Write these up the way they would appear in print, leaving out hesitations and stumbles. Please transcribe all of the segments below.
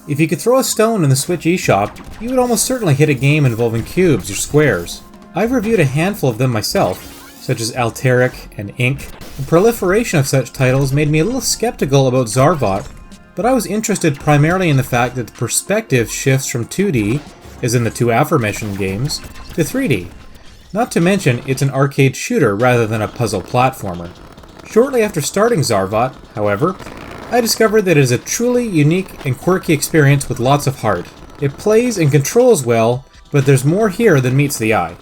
If you could throw a stone in the Switch eShop, you would almost certainly hit a game involving cubes or squares. I've reviewed a handful of them myself, such as Alteric and Ink. The proliferation of such titles made me a little skeptical about Zarvot, but I was interested primarily in the fact that the perspective shifts from 2D, as in the two aforementioned games, to 3D. Not to mention, it's an arcade shooter rather than a puzzle platformer. Shortly after starting Zarvot, however, I discovered that it is a truly unique and quirky experience with lots of heart. It plays and controls well, but there's more here than meets the eye.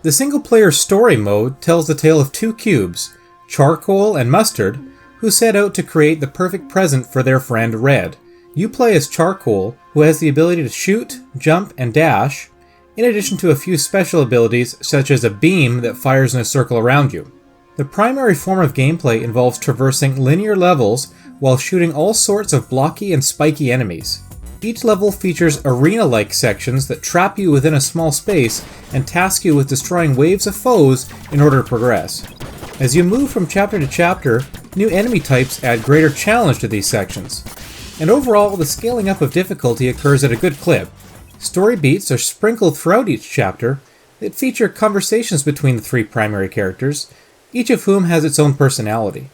The single-player story mode tells the tale of two cubes, Charcoal and Mustard, who set out to create the perfect present for their friend Red. You play as Charcoal, who has the ability to shoot, jump, and dash, in addition to a few special abilities such as a beam that fires in a circle around you. The primary form of gameplay involves traversing linear levels while shooting all sorts of blocky and spiky enemies. Each level features arena-like sections that trap you within a small space and task you with destroying waves of foes in order to progress. As you move from chapter to chapter, new enemy types add greater challenge to these sections. And overall, the scaling up of difficulty occurs at a good clip. Story beats are sprinkled throughout each chapter that feature conversations between the three primary characters, each of whom has its own personality.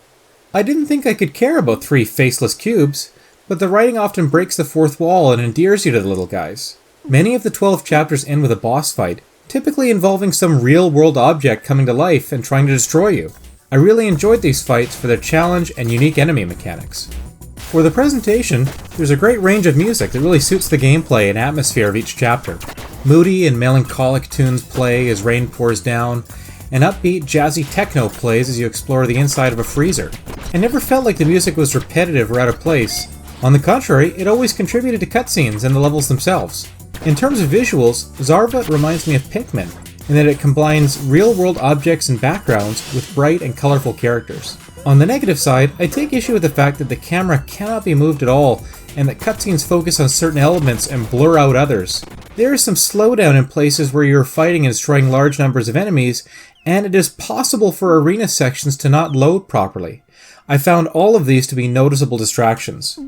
I didn't think I could care about three faceless cubes, but the writing often breaks the fourth wall and endears you to the little guys. Many of the 12 chapters end with a boss fight, typically involving some real-world object coming to life and trying to destroy you. I really enjoyed these fights for their challenge and unique enemy mechanics. For the presentation, there's a great range of music that really suits the gameplay and atmosphere of each chapter. Moody and melancholic tunes play as rain pours down, and upbeat, jazzy techno plays as you explore the inside of a freezer. I never felt like the music was repetitive or out of place. On the contrary, it always contributed to cutscenes and the levels themselves. In terms of visuals, Zarvot reminds me of Pikmin, in that it combines real-world objects and backgrounds with bright and colorful characters. On the negative side, I take issue with the fact that the camera cannot be moved at all, and that cutscenes focus on certain elements and blur out others. There is some slowdown in places where you are fighting and destroying large numbers of enemies, and it is possible for arena sections to not load properly. I found all of these to be noticeable distractions.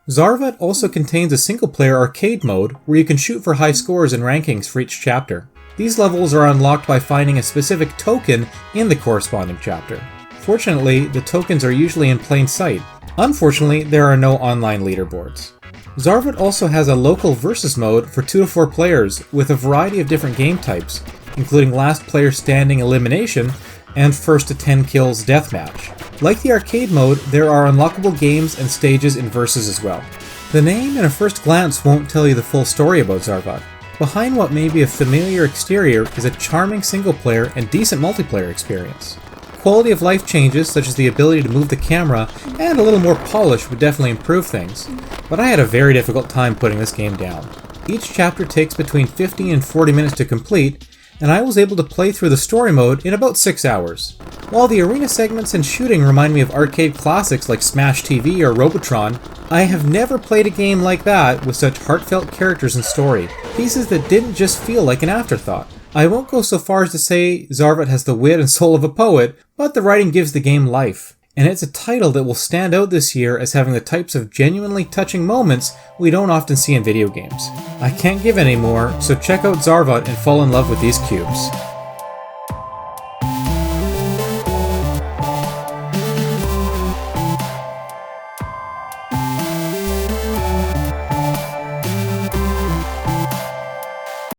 Zarvot also contains a single-player arcade mode where you can shoot for high scores and rankings for each chapter. These levels are unlocked by finding a specific token in the corresponding chapter. Fortunately, the tokens are usually in plain sight. Unfortunately, there are no online leaderboards. Zarvot also has a local versus mode for 2 to 4 players with a variety of different game types, including last player standing elimination and first to 10 kills deathmatch. Like the arcade mode, there are unlockable games and stages in versus as well. The name at a first glance won't tell you the full story about Zarvot. Behind what may be a familiar exterior is a charming single player and decent multiplayer experience. Quality of life changes such as the ability to move the camera and a little more polish would definitely improve things, but I had a very difficult time putting this game down. Each chapter takes between 50 and 40 minutes to complete, and I was able to play through the story mode in about 6 hours. While the arena segments and shooting remind me of arcade classics like Smash TV or Robotron, I have never played a game like that with such heartfelt characters and story, pieces that didn't just feel like an afterthought. I won't go so far as to say Zarvot has the wit and soul of a poet, but the writing gives the game life. And it's a title that will stand out this year as having the types of genuinely touching moments we don't often see in video games. I can't give any more, so check out Zarvot and fall in love with these cubes.